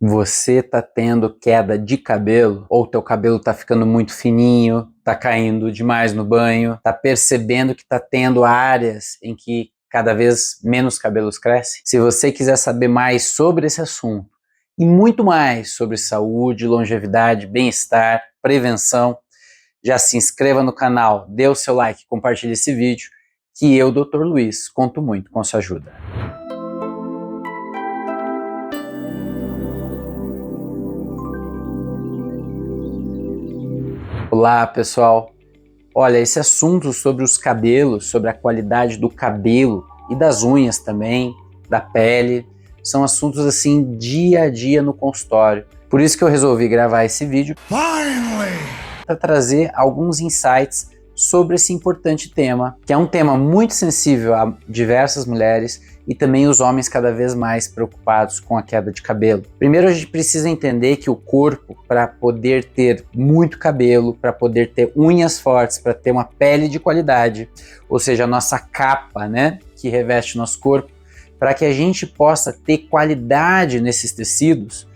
Você tá tendo queda de cabelo? Ou teu cabelo tá ficando muito fininho, tá caindo demais no banho, tá percebendo que tá tendo áreas em que cada vez menos cabelos crescem? Se você quiser saber mais sobre esse assunto e muito mais sobre saúde, longevidade, bem-estar, prevenção, já se inscreva no canal, dê o seu like, compartilhe esse vídeo, que eu, Dr. Luiz, conto muito com sua ajuda. Olá, pessoal. Olha, esse assunto sobre os cabelos, sobre a qualidade do cabelo e das unhas também, da pele, são assuntos assim dia a dia no consultório. Por isso que eu resolvi gravar esse vídeo para trazer alguns insights sobre esse importante tema, que é um tema muito sensível a diversas mulheres e também os homens cada vez mais preocupados com a queda de cabelo. Primeiro a gente precisa entender que o corpo, para poder ter muito cabelo, para poder ter unhas fortes, para ter uma pele de qualidade, ou seja, a nossa capa, né, que reveste o nosso corpo, para que a gente possa ter qualidade nesses tecidos,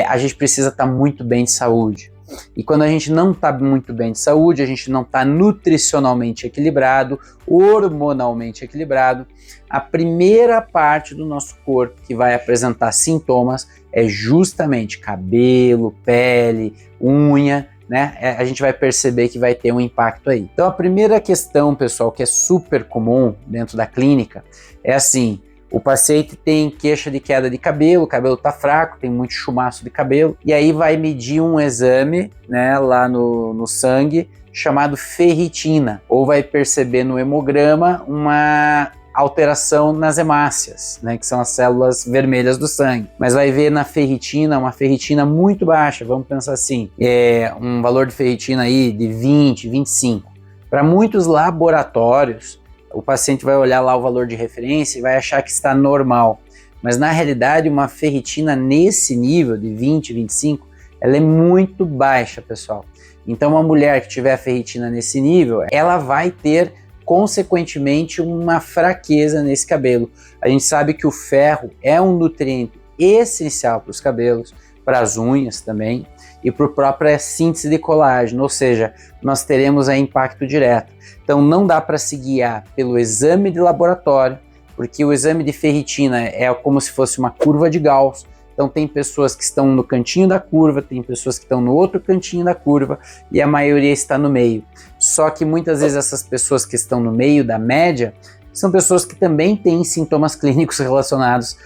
a gente precisa estar muito bem de saúde. E quando a gente não está muito bem de saúde, a gente não está nutricionalmente equilibrado, hormonalmente equilibrado, a primeira parte do nosso corpo que vai apresentar sintomas é justamente cabelo, pele, unha, né? A gente vai perceber que vai ter um impacto aí. Então a primeira questão, pessoal, que é super comum dentro da clínica é assim: o paciente tem queixa de queda de cabelo, o cabelo tá fraco, tem muito chumaço de cabelo, e aí vai medir um exame, né, lá no sangue, chamado ferritina, ou vai perceber no hemograma uma alteração nas hemácias, né, que são as células vermelhas do sangue. Mas vai ver na ferritina, uma ferritina muito baixa, vamos pensar assim, um valor de ferritina aí de 20, 25. Para muitos laboratórios, o paciente vai olhar lá o valor de referência e vai achar que está normal. Mas na realidade, uma ferritina nesse nível de 20, 25, ela é muito baixa, pessoal. Então uma mulher que tiver ferritina nesse nível, ela vai ter consequentemente uma fraqueza nesse cabelo. A gente sabe que o ferro é um nutriente essencial para os cabelos, para as unhas também, e para a própria síntese de colágeno, ou seja, nós teremos aí impacto direto. Então não dá para se guiar pelo exame de laboratório, porque o exame de ferritina é como se fosse uma curva de Gauss. Então tem pessoas que estão no cantinho da curva, tem pessoas que estão no outro cantinho da curva e a maioria está no meio. Só que muitas vezes essas pessoas que estão no meio da média são pessoas que também têm sintomas clínicos relacionados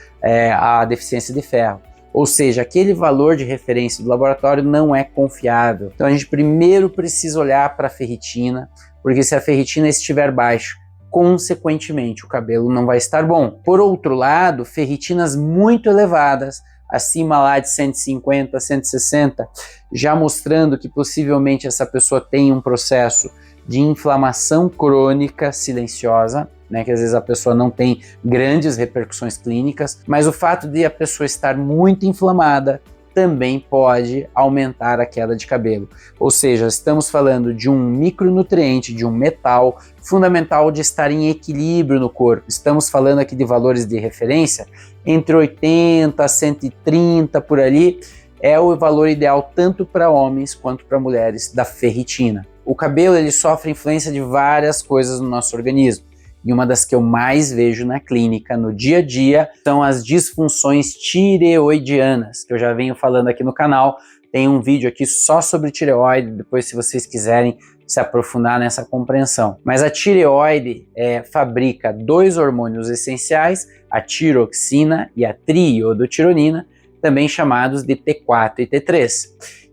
à deficiência de ferro. Ou seja, aquele valor de referência do laboratório não é confiável. Então a gente primeiro precisa olhar para a ferritina, porque se a ferritina estiver baixa, consequentemente o cabelo não vai estar bom. Por outro lado, ferritinas muito elevadas, acima lá de 150, 160, já mostrando que possivelmente essa pessoa tem um processo de inflamação crônica silenciosa, né, que às vezes a pessoa não tem grandes repercussões clínicas, mas o fato de a pessoa estar muito inflamada também pode aumentar a queda de cabelo. Ou seja, estamos falando de um micronutriente, de um metal fundamental de estar em equilíbrio no corpo. Estamos falando aqui de valores de referência entre 80 a 130 por ali, é o valor ideal tanto para homens quanto para mulheres da ferritina. O cabelo ele sofre influência de várias coisas no nosso organismo. E uma das que eu mais vejo na clínica, no dia a dia, são as disfunções tireoidianas, que eu já venho falando aqui no canal. Tem um vídeo aqui só sobre tireoide, depois se vocês quiserem se aprofundar nessa compreensão. Mas a tireoide fabrica dois hormônios essenciais, a tiroxina e a triiodotironina, também chamados de T4 e T3.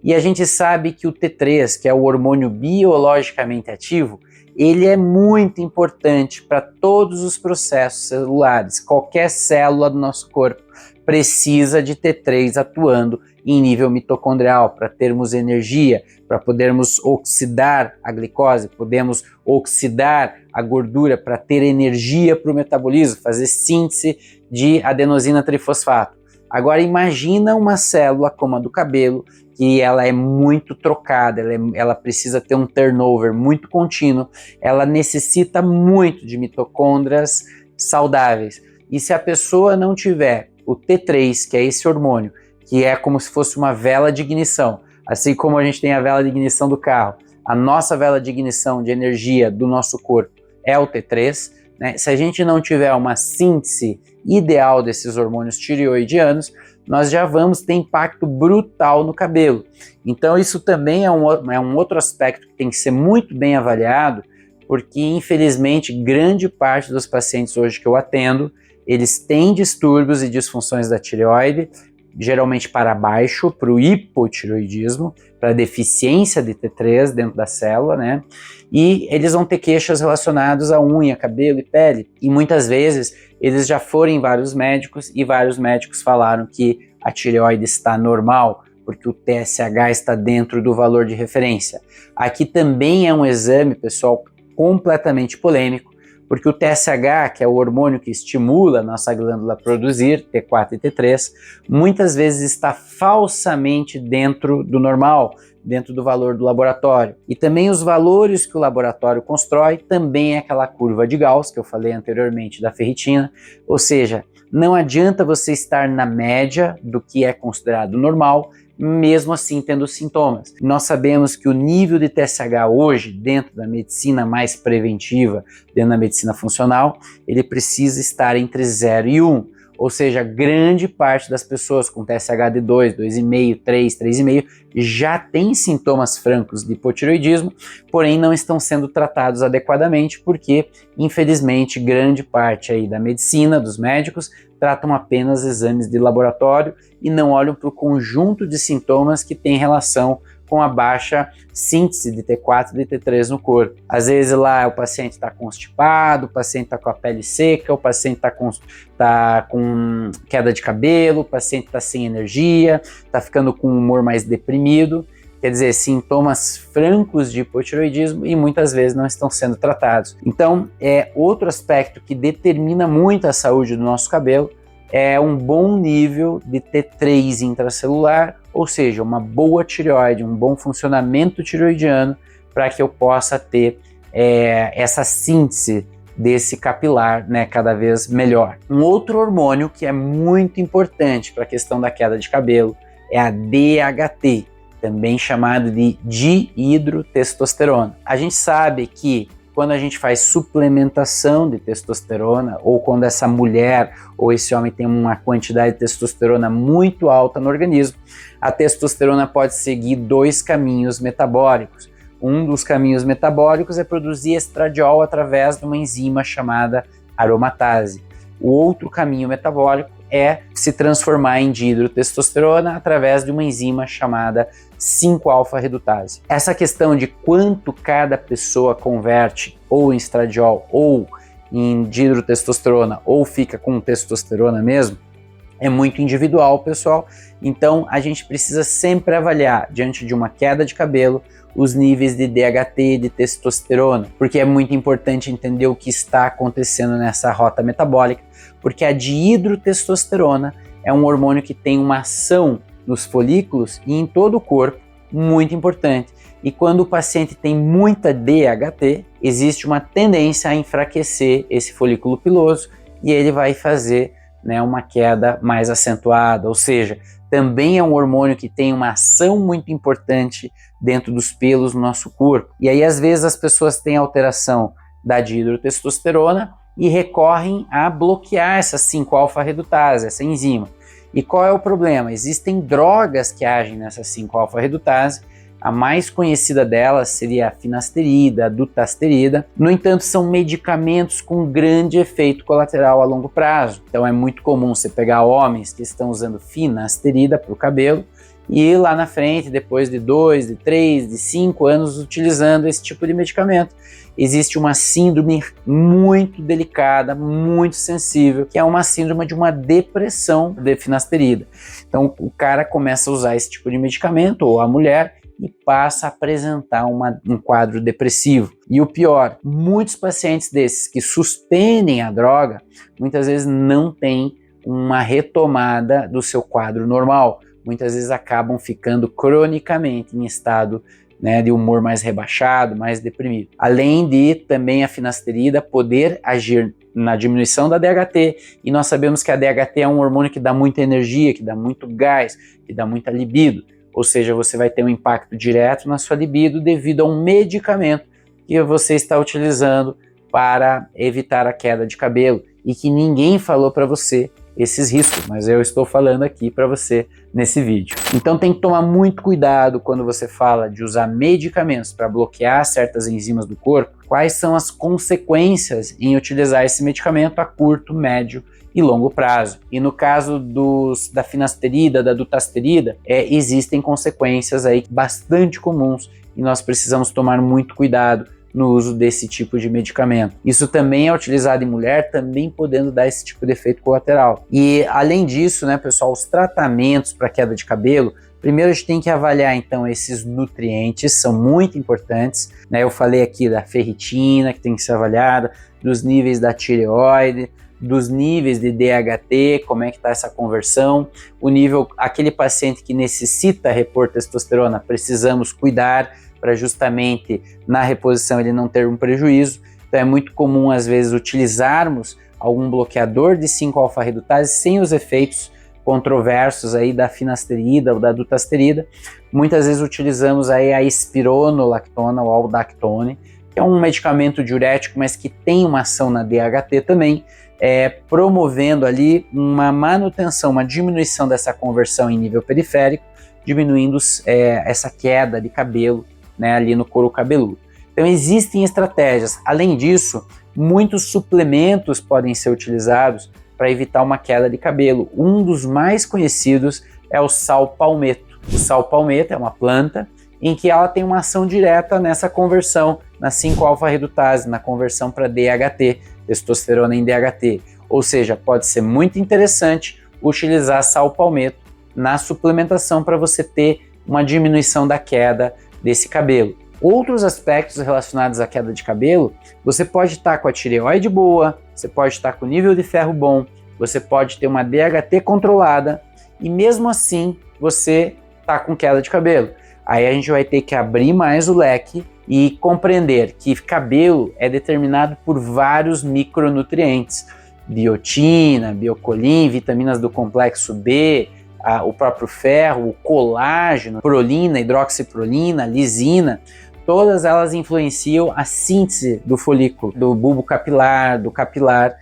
E a gente sabe que o T3, que é o hormônio biologicamente ativo, ele é muito importante para todos os processos celulares. Qualquer célula do nosso corpo precisa de T3 atuando em nível mitocondrial para termos energia, para podermos oxidar a glicose, podemos oxidar a gordura para ter energia para o metabolismo, fazer síntese de adenosina trifosfato. Agora imagina uma célula como a do cabelo, que ela é muito trocada, ela precisa ter um turnover muito contínuo, ela necessita muito de mitocôndrias saudáveis. E se a pessoa não tiver o T3, que é esse hormônio, que é como se fosse uma vela de ignição. Assim como a gente tem a vela de ignição do carro, a nossa vela de ignição de energia do nosso corpo é o T3, né? Se a gente não tiver uma síntese ideal desses hormônios tireoidianos, nós já vamos ter impacto brutal no cabelo. Então isso também é um outro aspecto que tem que ser muito bem avaliado, porque infelizmente grande parte dos pacientes hoje que eu atendo, eles têm distúrbios e disfunções da tireoide, geralmente para baixo, para o hipotireoidismo, para deficiência de T3 dentro da célula, né? E eles vão ter queixas relacionadas a unha, cabelo e pele. E muitas vezes eles já foram em vários médicos e vários médicos falaram que a tireoide está normal, porque o TSH está dentro do valor de referência. Aqui também é um exame, pessoal, completamente polêmico, porque o TSH, que é o hormônio que estimula a nossa glândula a produzir, T4 e T3, muitas vezes está falsamente dentro do normal, dentro do valor do laboratório. E também os valores que o laboratório constrói, também é aquela curva de Gauss, que eu falei anteriormente, da ferritina, ou seja, não adianta você estar na média do que é considerado normal, mesmo assim tendo sintomas. Nós sabemos que o nível de TSH hoje, dentro da medicina mais preventiva, dentro da medicina funcional, ele precisa estar entre 0 e 1. Ou seja, grande parte das pessoas com TSH de 2, 2,5, 3, 3,5 já tem sintomas francos de hipotireoidismo, porém não estão sendo tratados adequadamente porque, infelizmente, grande parte aí da medicina, dos médicos, tratam apenas exames de laboratório e não olham para o conjunto de sintomas que tem relação com a baixa síntese de T4 e de T3 no corpo. Às vezes lá o paciente está constipado, o paciente está com a pele seca, o paciente está com queda de cabelo, o paciente está sem energia, está ficando com um humor mais deprimido. Quer dizer, sintomas francos de hipotireoidismo e muitas vezes não estão sendo tratados. Então, outro aspecto que determina muito a saúde do nosso cabelo é um bom nível de T3 intracelular, ou seja, uma boa tireoide, um bom funcionamento tireoidiano para que eu possa ter essa síntese desse capilar, né, cada vez melhor. Um outro hormônio que é muito importante para a questão da queda de cabelo é a DHT, também chamado de dihidrotestosterona. A gente sabe que quando a gente faz suplementação de testosterona, ou quando essa mulher ou esse homem tem uma quantidade de testosterona muito alta no organismo, a testosterona pode seguir dois caminhos metabólicos. Um dos caminhos metabólicos é produzir estradiol através de uma enzima chamada aromatase. O outro caminho metabólico é se transformar em dihidrotestosterona através de uma enzima chamada 5-alfa-redutase. Essa questão de quanto cada pessoa converte ou em estradiol ou em dihidrotestosterona ou fica com testosterona mesmo, é muito individual, pessoal. Então a gente precisa sempre avaliar, diante de uma queda de cabelo, os níveis de DHT e de testosterona, porque é muito importante entender o que está acontecendo nessa rota metabólica, porque a dihidrotestosterona é um hormônio que tem uma ação nos folículos e em todo o corpo muito importante. E quando o paciente tem muita DHT, existe uma tendência a enfraquecer esse folículo piloso e ele vai fazer, né, uma queda mais acentuada, ou seja, também é um hormônio que tem uma ação muito importante dentro dos pelos no nosso corpo. E aí às vezes as pessoas têm alteração da dihidrotestosterona e recorrem a bloquear essa 5-alfa-redutase, essa enzima. E qual é o problema? Existem drogas que agem nessa 5-alfa-redutase. A mais conhecida delas seria a finasterida, a dutasterida. No entanto, são medicamentos com grande efeito colateral a longo prazo. Então é muito comum você pegar homens que estão usando finasterida para o cabelo e lá na frente, depois de 2, de 3, de 5 anos utilizando esse tipo de medicamento, existe uma síndrome muito delicada, muito sensível, que é uma síndrome de uma depressão de finasterida. Então o cara começa a usar esse tipo de medicamento, ou a mulher, e passa a apresentar um quadro depressivo. E o pior, muitos pacientes desses que suspendem a droga, muitas vezes não têm uma retomada do seu quadro normal. Muitas vezes acabam ficando cronicamente em estado, né, de humor mais rebaixado, mais deprimido. Além de também a finasterida poder agir na diminuição da DHT, e nós sabemos que a DHT é um hormônio que dá muita energia, que dá muito gás, que dá muita libido, ou seja, você vai ter um impacto direto na sua libido devido a um medicamento que você está utilizando para evitar a queda de cabelo e que ninguém falou para você esses riscos, mas eu estou falando aqui para você nesse vídeo. Então tem que tomar muito cuidado quando você fala de usar medicamentos para bloquear certas enzimas do corpo. Quais são as consequências em utilizar esse medicamento a curto, médio e longo prazo? E no caso da finasterida, da dutasterida, existem consequências aí bastante comuns e nós precisamos tomar muito cuidado no uso desse tipo de medicamento. Isso também é utilizado em mulher, também podendo dar esse tipo de efeito colateral. E além disso, né, pessoal, os tratamentos para queda de cabelo, primeiro a gente tem que avaliar então esses nutrientes, são muito importantes, né? Eu falei aqui da ferritina, que tem que ser avaliada, dos níveis da tireoide, dos níveis de DHT, como é que está essa conversão, o nível, aquele paciente que necessita repor testosterona, precisamos cuidar, para justamente na reposição ele não ter um prejuízo. Então é muito comum às vezes utilizarmos algum bloqueador de 5-alfa-redutase sem os efeitos controversos aí da finasterida ou da dutasterida. Muitas vezes utilizamos aí a espironolactona ou aldactone, que é um medicamento diurético, mas que tem uma ação na DHT também, promovendo ali uma manutenção, uma diminuição dessa conversão em nível periférico, diminuindo essa queda de cabelo, né, ali no couro cabeludo. Então existem estratégias. Além disso, muitos suplementos podem ser utilizados para evitar uma queda de cabelo. Um dos mais conhecidos é o sal palmeto. O sal palmeto é uma planta em que ela tem uma ação direta nessa conversão, na 5-alfa-redutase, na conversão para DHT, testosterona em DHT. Ou seja, pode ser muito interessante utilizar sal palmeto na suplementação para você ter uma diminuição da queda desse cabelo. Outros aspectos relacionados à queda de cabelo, você pode estar com a tireoide boa, você pode estar com o nível de ferro bom, você pode ter uma DHT controlada e mesmo assim você está com queda de cabelo. Aí a gente vai ter que abrir mais o leque e compreender que cabelo é determinado por vários micronutrientes, biotina, biocolin, vitaminas do complexo B, o próprio ferro, o colágeno, prolina, hidroxiprolina, lisina, todas elas influenciam a síntese do folículo, do bulbo capilar, do capilar.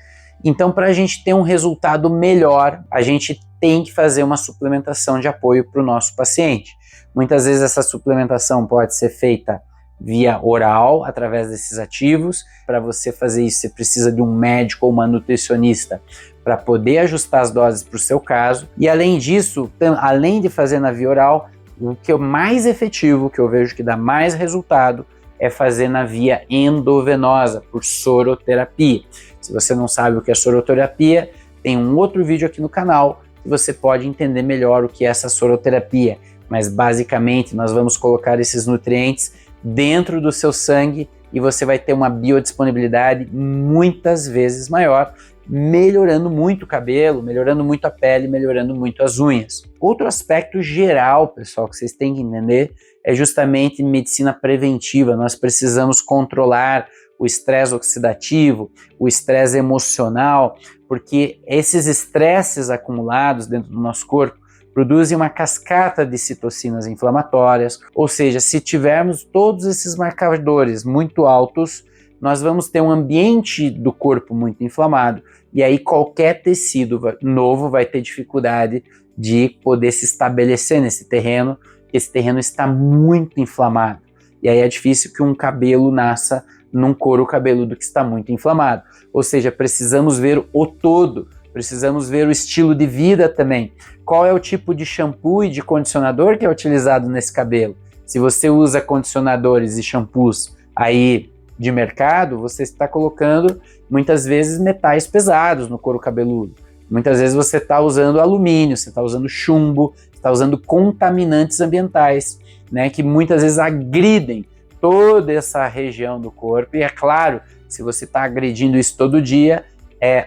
Então, para a gente ter um resultado melhor, a gente tem que fazer uma suplementação de apoio para o nosso paciente. Muitas vezes essa suplementação pode ser feita via oral, através desses ativos. Para você fazer isso, você precisa de um médico ou uma nutricionista para poder ajustar as doses para o seu caso. E além disso, além de fazer na via oral, o que é mais efetivo, que eu vejo que dá mais resultado, é fazer na via endovenosa, por soroterapia. Se você não sabe o que é soroterapia, tem um outro vídeo aqui no canal que você pode entender melhor o que é essa soroterapia. Mas basicamente nós vamos colocar esses nutrientes dentro do seu sangue e você vai ter uma biodisponibilidade muitas vezes maior, melhorando muito o cabelo, melhorando muito a pele, melhorando muito as unhas. Outro aspecto geral, pessoal, que vocês têm que entender é justamente medicina preventiva. Nós precisamos controlar o estresse oxidativo, o estresse emocional, porque esses estresses acumulados dentro do nosso corpo produzem uma cascata de citocinas inflamatórias, ou seja, se tivermos todos esses marcadores muito altos, nós vamos ter um ambiente do corpo muito inflamado e aí qualquer tecido novo vai ter dificuldade de poder se estabelecer nesse terreno, porque esse terreno está muito inflamado. E aí é difícil que um cabelo nasça num couro cabeludo que está muito inflamado. Ou seja, precisamos ver o todo, precisamos ver o estilo de vida também. Qual é o tipo de shampoo e de condicionador que é utilizado nesse cabelo? Se você usa condicionadores e shampoos aí de mercado, você está colocando muitas vezes metais pesados no couro cabeludo. Muitas vezes você está usando alumínio, você está usando chumbo, está usando contaminantes ambientais, né, que muitas vezes agridem toda essa região do corpo. E é claro, se você está agredindo isso todo dia,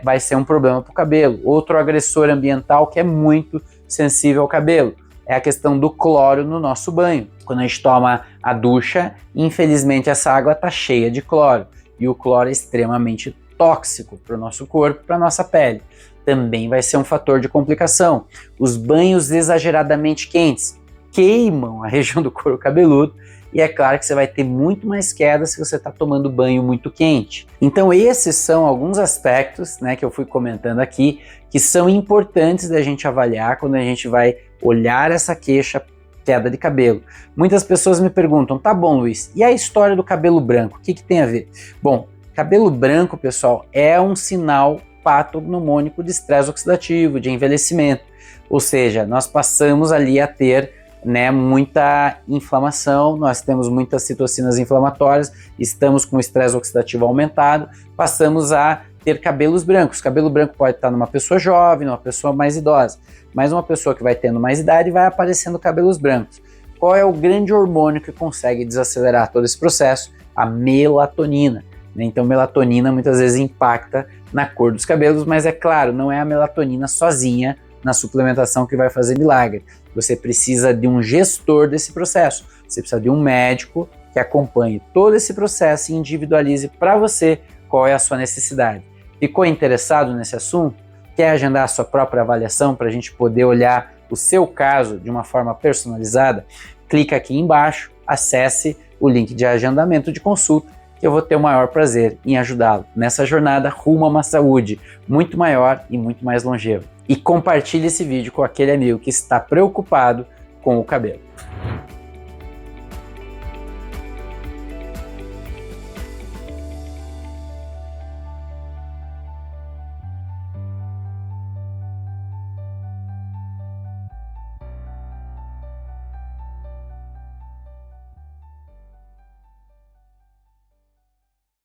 vai ser um problema para o cabelo. Outro agressor ambiental que é muito sensível ao cabelo é a questão do cloro no nosso banho. Quando a gente toma a ducha, infelizmente essa água está cheia de cloro e o cloro é extremamente tóxico para o nosso corpo, para a nossa pele. Também vai ser um fator de complicação. Os banhos exageradamente quentes queimam a região do couro cabeludo e é claro que você vai ter muito mais queda se você está tomando banho muito quente. Então esses são alguns aspectos, né, que eu fui comentando aqui, que são importantes da gente avaliar quando a gente vai olhar essa queixa queda de cabelo. Muitas pessoas me perguntam, tá bom, Luiz, e a história do cabelo branco, o que tem a ver? Bom, cabelo branco, pessoal, é um sinal patognomônico de estresse oxidativo, de envelhecimento, ou seja, nós passamos ali a ter, né, muita inflamação, nós temos muitas citocinas inflamatórias, estamos com o estresse oxidativo aumentado, passamos a ter cabelos brancos. Cabelo branco pode estar numa pessoa jovem, numa pessoa mais idosa, mas uma pessoa que vai tendo mais idade vai aparecendo cabelos brancos. Qual é o grande hormônio que consegue desacelerar todo esse processo? A melatonina. Então, melatonina muitas vezes impacta na cor dos cabelos, mas é claro, não é a melatonina sozinha na suplementação que vai fazer milagre. Você precisa de um gestor desse processo. Você precisa de um médico que acompanhe todo esse processo e individualize para você qual é a sua necessidade. Ficou interessado nesse assunto? Quer agendar a sua própria avaliação para a gente poder olhar o seu caso de uma forma personalizada? Clica aqui embaixo, acesse o link de agendamento de consulta, que eu vou ter o maior prazer em ajudá-lo nessa jornada rumo a uma saúde muito maior e muito mais longeva. E compartilhe esse vídeo com aquele amigo que está preocupado com o cabelo.